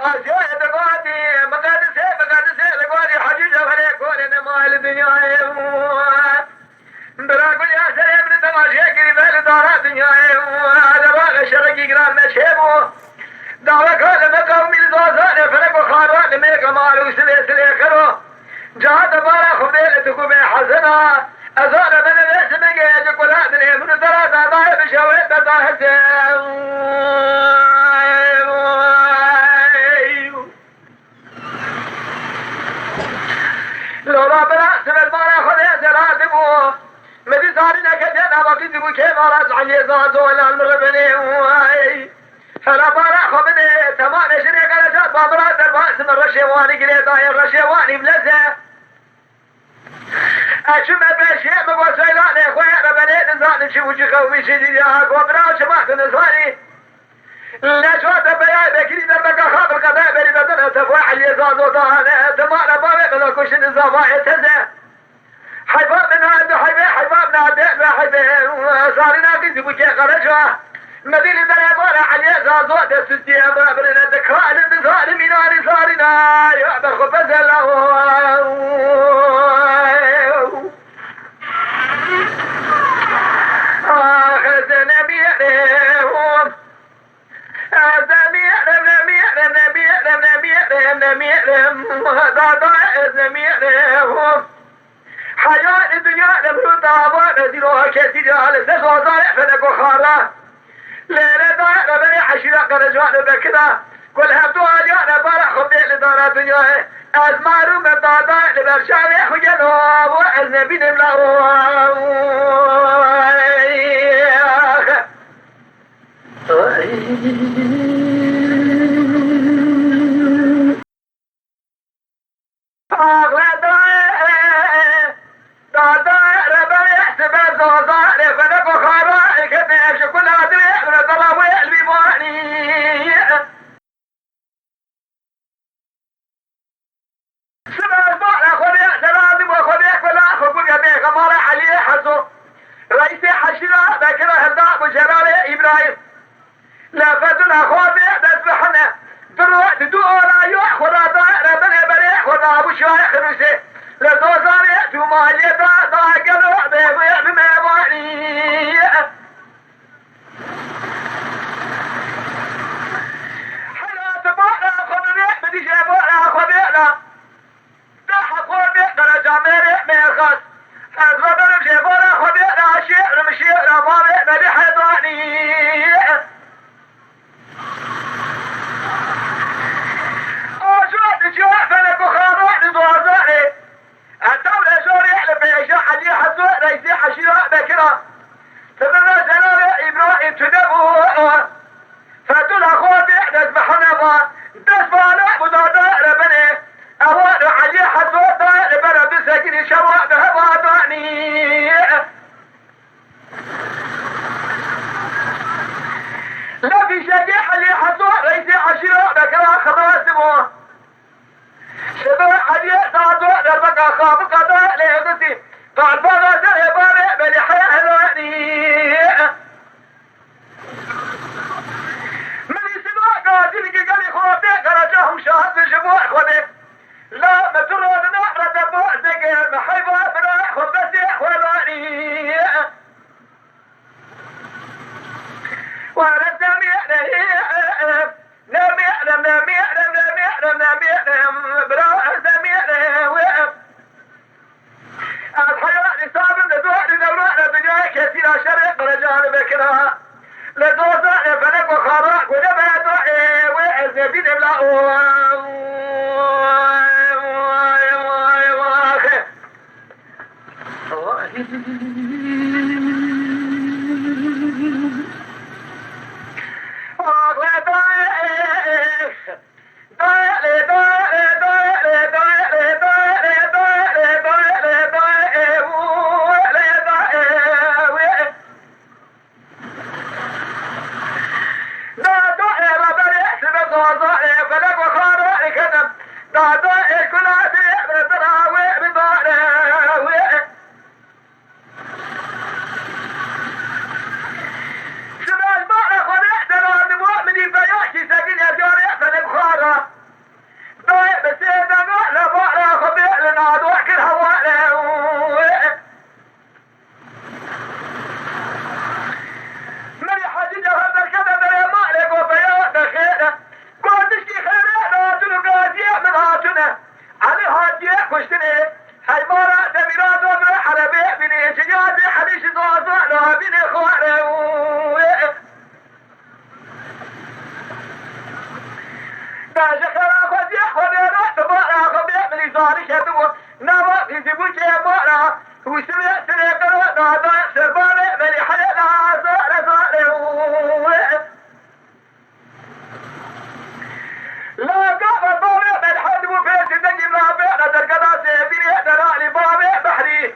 أشياء تقاتي مقادسة تقاتي حجيجة فليكون إنما الدنيا براكل يا سيد تماشي كريم دارات الدنيا هذا باغ شرقي قرام نشيبه دعوك هذا قومي لزوزان فلك وخاروان ميك مالو سلي خلو جهات بارا خبديل تكوبي حسنا أزال من الاسم يجيك ولادني من ثلاثة ضايب شويت ضاهسي لو ربنا سبت بارا خذي سراتبو مدي صارنا كتنا بقيتبو كيف راس عجي زازو ولا المربني فلا بارا خبني تمام شريك الأساد بابرا درباس من رشيواني قريطاي الرشيواني بلسه أشم بشيء بوسيلاني خويا بنيت نزال نشوف قومي شديدك وبرا شمعت نزالي لا شوات بيا بكري دربك خاطر كذا بري بدنا تفاح يزاز وطهانه تمام بابا بلا كوش نزافا يتزه حيباب من هذا حيباب نادي حيباب صارنا كنت بكي خرجوا مدينة دربارة عليه زازو دستي بابرنا دكان نزال ميناري صارنا يا بخبز الله حياة الدنيا لمرو طابا نزيروها كثير على سفا ضارع فلك وخارا ليلة ضارع بني حشيرا قرجوان بكذا كل هفتو آجانا بارع خبئ لدارا دنيا أزمارو من ضاضا لبرشاني خجلوه وأزنبين بلاوه رئيس حشرة ذكر هداء بجلال إبراهيم لا فتنا خوابي دسبحنا دو لا يأخذ ربنا بريح ولا أبو شايخ نسي لزوزاني توما يدا ضاقلوا بيضيع بميضاني حلا تبعنا خذني بدي جابونا خذينا دحقوا بيقنا جاميري ميخاص أزغبنا جابونا خذينا شيء رمشي رمامي بدي حيضاني جوا فلك وخاروان ضوازاني الدولة زوري يحلف بيشا حجي حزو رئيسي حشيرا بكرا تبنى زلالة إبراهيم تدبوه فتول أخوة بيحدث بحنبا دسبانا مضادا ربني أوان حجي حزو دا لبنا بسكين شوا بهبا داني لا في شجي حجي حزو رئيسي حشيرا بكرا خباسبوه شبه حديث صادو دربك خاب قضاء ليغسي قال بغا سيباري بني حياة الواني من يسمع قاتل قال خواتي قرجاهم شهد بشبوع خواتي لا مترود نحر دبوع زقير محيبا بنا خبسي خوالواني وانا سامي نام برا سامي الحياة صابن لدوح لدورنا بجاي كثير شرق رجال بكرا لدوزا فلك وخراق ونبع دعي وعزبين بلاؤه فلك وخارق كذب دعاء كل عدي بتراوي بضاء سمع البحر خلق دراد مؤمن فيحكي سكن يا جاري فلك خارق داش خلا خدي خدي تبارا خدي من زاري شدو نوا في زبوك مورا وسمع سنقر دادا سربان من حلا زار لا قاب طولي من حد وفيس دنجي رابع درقنا سيبيني درالي بابي بحري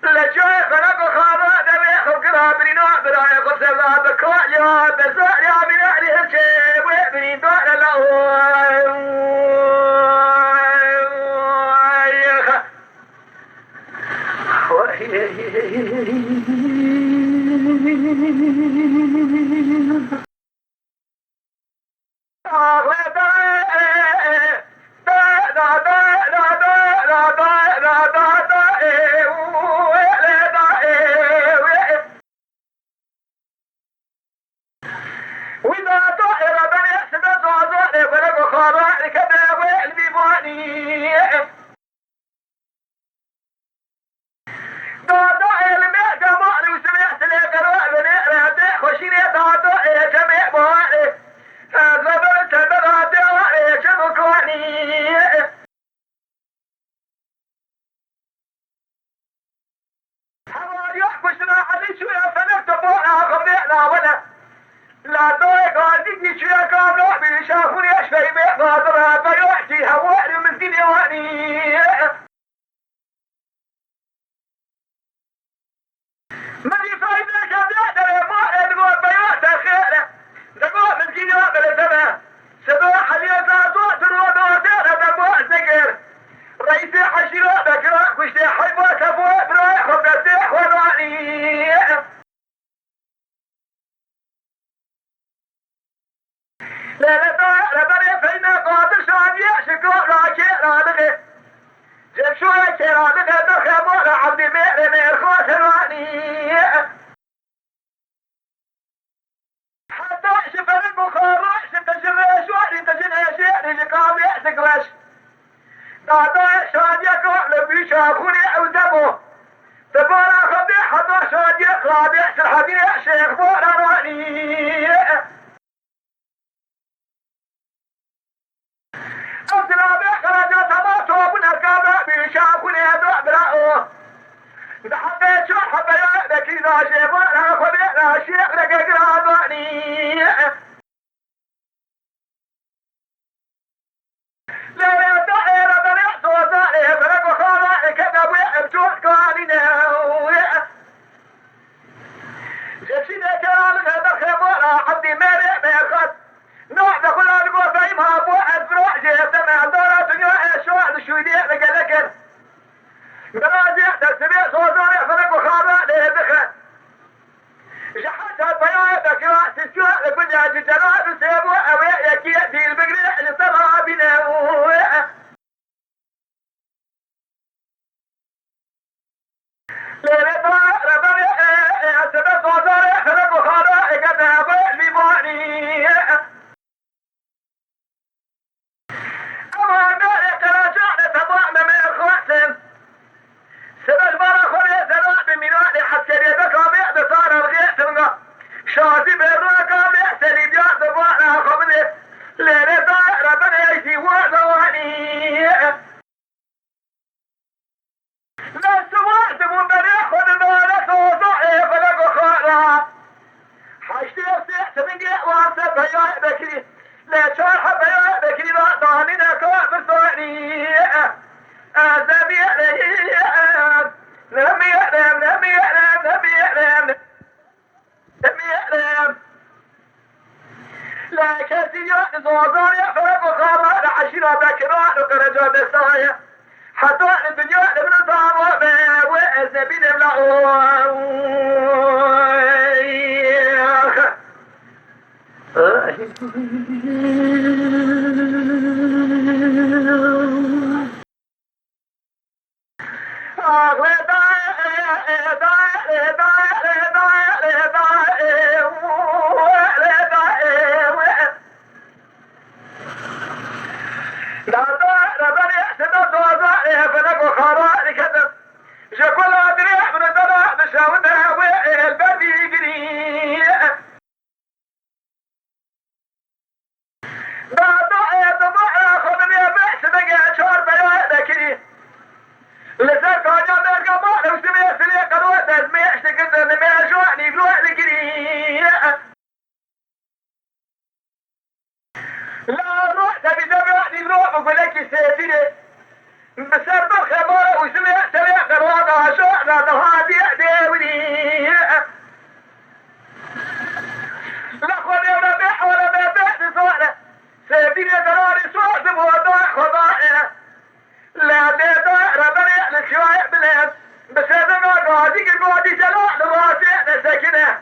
لجوي خلق خارا دمي خلقنا برينا براي قصة بكواليا بزاريا من أهلي هرشي ويبني دون وإذا طائر بني سدد وزاري فلق خارا كذا والبيباني دادا الماء جمال وسمعت لك رأبني راتي خشيني دادا جميع بواني زبرت براتي واني جمكواني حوالي يحكشنا علي شوية فنكت بونا خبرنا ونا لا دوي قاعدين شوية كاملة بيشافوني اشفي بيقادرها بيوحتي هوالي ومسكين يواني ماني فايدة كذا ما تقول بيوت خيره تقول من جنوب بالسماء سباح اليسار تروح دوتين تقول سكر رئيس حشيرة بكرة كشتي حيبة كفوة برايح وبسيح وراني لا لبني فينا قادر شادية شكور راكي رانغي جيب شوية كرانغي دخي مولا عبدي ميري مير خوش رواني حتى شفر البخار تجريش واني تجريش يعني قابل يأسكوش دادا شادية قابل بيشاخوني او دمو تبارا خبي حتى شادية قابل سرحبي شيخ بورا رواني أبدنا بخرجة ما توبنا الكابة بيشافوني أدوء براءه إذا حبيت شو حبيت بكي ذا شيبانا خبينا شيخ لك قراداني لا دائرة بنعت وزاري فلق خارائي كذا ويأبتوت قانينا جسيني كلامك هذا خبارة عبدي مالي ميخد نوع دخل ألقوا فايمها بوحد فروح جيسمع دورة تنوع شوال الشويدية لقلقل براجع تسبيع صوزاري فلق خارائي دخل جحتها البياء بكرة تسوى لكل جدرات سيبوا أوي يكي دي البقريح لصرها بنا ليلة ربري سبب صوزاري فلق خارائي قد أبو الميماني أما ناري كراجعني تضعنا من الخواتم سبب برا خلي زراء بميناني حتى يدك ومئة بصار الغيث منه شادي بالراقة بيحسني بيات بوانا خبني ليلة ربنا يجي وزواني لا سواد من بريح ونبالة وضعي فلق خارا حشتي وسيحت من قيح واسب بياء بكري لا شارح بياء بكري لا ضانينا كواب الثاني أزمي أعلم لم يعلم لم يعلم لم يعلم لم يعلم لا كثير زوزان يفرق وخارا لعشرة بكران وكرجا بسايا حتى الدنيا لمن طعم وأزمين لا لسر كاجا درقا ما لو سمي سلي قروة تزمي اشتكت نمي اشواني قروة ذكري لا روح تبي تبعني روح بقول لك سيدي بسر بالخمار وسمي سلي قروة عشوة هذه ديوني لا خذ ولا بيع ولا بيع صوره سيدي قرار صوت بوضع خضائع لا بيضاء ربنا لك شوية بلاد بس هذا ما قاعدي جلال راسي سكنه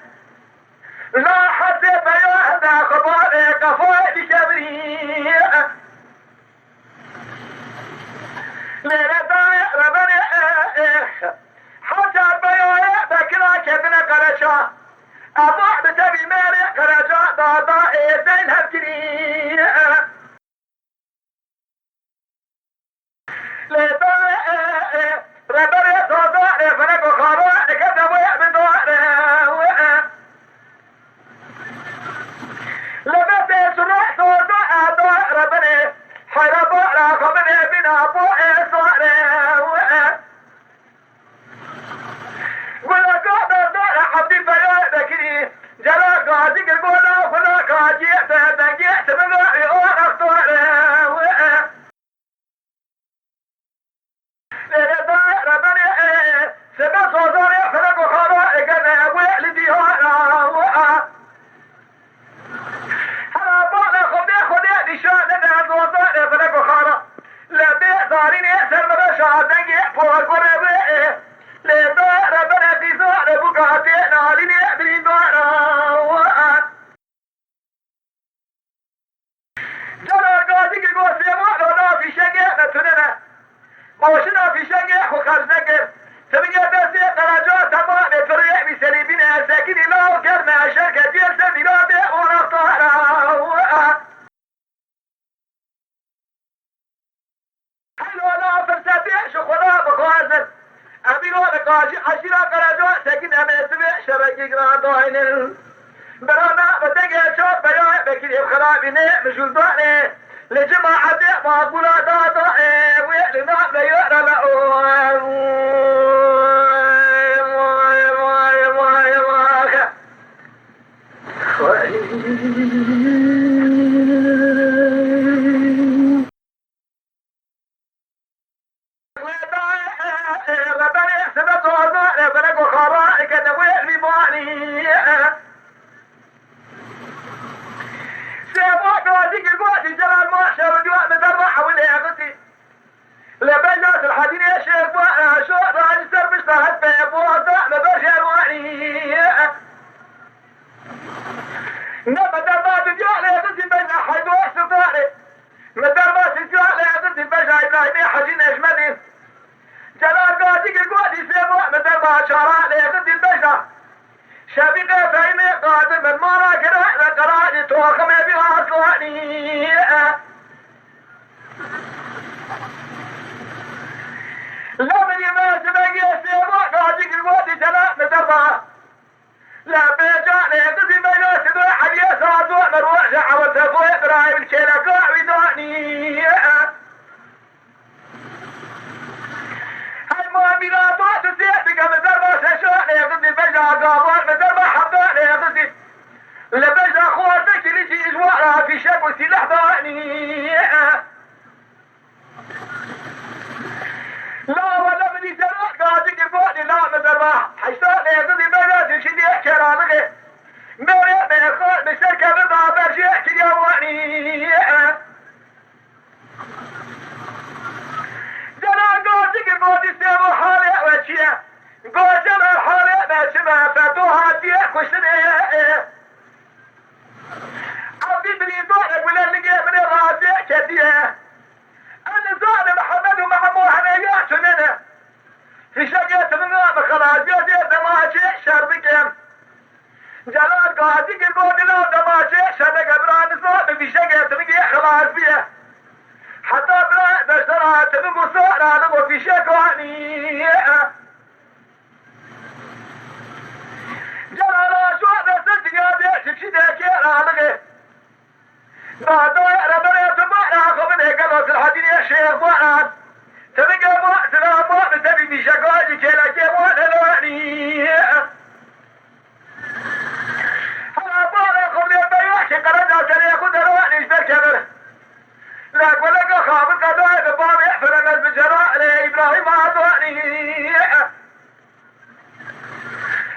لا حد بيا هذا خبار قفاء بكبري ليلة ربنا حتى بيا بكرا كبنا قرشا أضع بتبي مالي قرشا ضاضا زين هبكري ربنا صدق فلك خراء كتب بدوار لبس سرح صدق دار ربنا حرب على خبر بنا بوء صار ولا قدر دار حبي بيا بكري جرى قاضي قولا ولا قاضي تنجيت من غير اختار سبع صوزار يخرج وخراء كان والدي هنا هلا خذي لشان صوزار يخرج وخراء لا بيزارين يسر مرشا دنجي فوق قرب لا دار بنا في زار بقاتين عليني برين دار جرى قاضي قوسي ما في شقة نتننا موشنا في شقة وخرجنا تبقى بس درجات تمام فريق بسليبين ساكن لا وكرنا شركة جلسة بلاد ونطارا حلو لا فرساتي شخولا بخوازن أبيلو بقاجي عشرة درجات ساكن أمسبع شبكي قرادوين برانا بتنجي شوف بيا بكري بخرابيني مجلداني لجماعة معقولة دادا ويقلنا بيقرا لأوه لبجات الحديد يا شيخ شو راجل سربش تحت بوضع لبجة وعي نبدأ ما تجعل يا ذي البجة حيدوح سلطاني مدر ما تجعل يا ذي البجة إبراهيمي حجين أجمدي جلال قادق القوادي سيبوع مدر ما شعراء يا ذي البجة شبيقة فايمي قادم من مارا كراء لقراء توخم بها أصلاني لا من يماس بقي سيبوع قادق القوادي جلال مدر لا بيجان يقضي بيجان سبوع حديث صادوع مروع شعوة سبوع إبراهيم الشيلكاء وداني المؤمنات وتسيحتك مدر ما سشوع يقضي البيجان قابل مدر ما حبان يقضي لبيجان خواتك لشي إجوارها في شك وسلاح داني لا ولا من يسرق قادق البوء لا مدر ما حيشتاق يقضي بيجان شدي كرامه مريم بيخوض بشركة بضع برجع كديواني جلال قوتك الموت يستيبو حالي وشيا قوت جلال حالي باشبه فتوها تيك وشنية عبدي بني دورك ولا لقي من الراسع كديه أنا زاد محمد ومحمو هنيات منه في شقية من غاب خلاص جوزي دماجي شربكم جلال قاعدك البود لا دماجي شدق بران صوت في شقية من خلاص بيه حتى بران بشترات من قصورة نمو في شكواني جلال شو بس قاعدة شكشدة كيرا لغي بعدو ربنا يتبعنا خبن هكذا في الحديث يا شيخ وعاد تبقى مؤسنا مؤمن بشكاجي كلا ولواني هلا بارا قبل البياش قرنا سريع كدرواني اشتر كبر لا ولك خابر قضاء بابا يحفر الناس بجراء لإبراهيم عطواني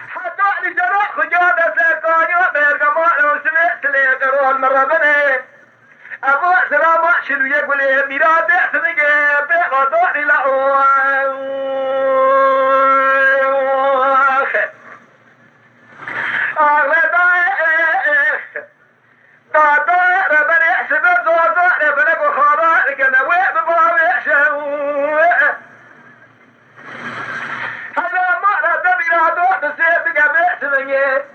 حطواني جراء خجادة سيكوني وبيرقمان وسمعت لي قروا المرة بني أبو سلامة شنو يقول لي ميراد يحسنك بغضاني لأوخ أغلى دائر ربنا يحسن الزوزان ربنا بخارات كنا وين بابا يحشو هلا مرة دميرادو نسيب قبل سمية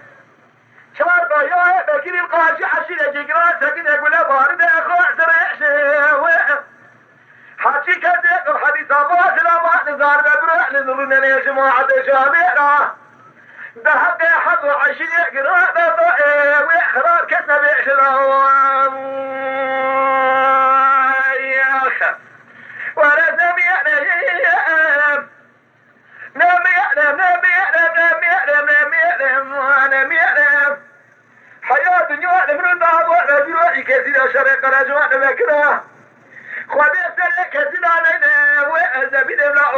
شاربة يا بكري القاشي حشيلة جيران سكن يقول بارد أخوة سريحشو حكي كذب حديث أبو سلامة نزار ببرع لنظرنا يا جماعة جامعنا ده حق حظ عشرين قراءة وإحرار كتنا بإحلام يا أخي ولا نم يعلم نم يعلم حياة دنيا من الباب ورجوع كثير شرق رجوع بكرة خذ سلك كثير علينا وأزبيد لا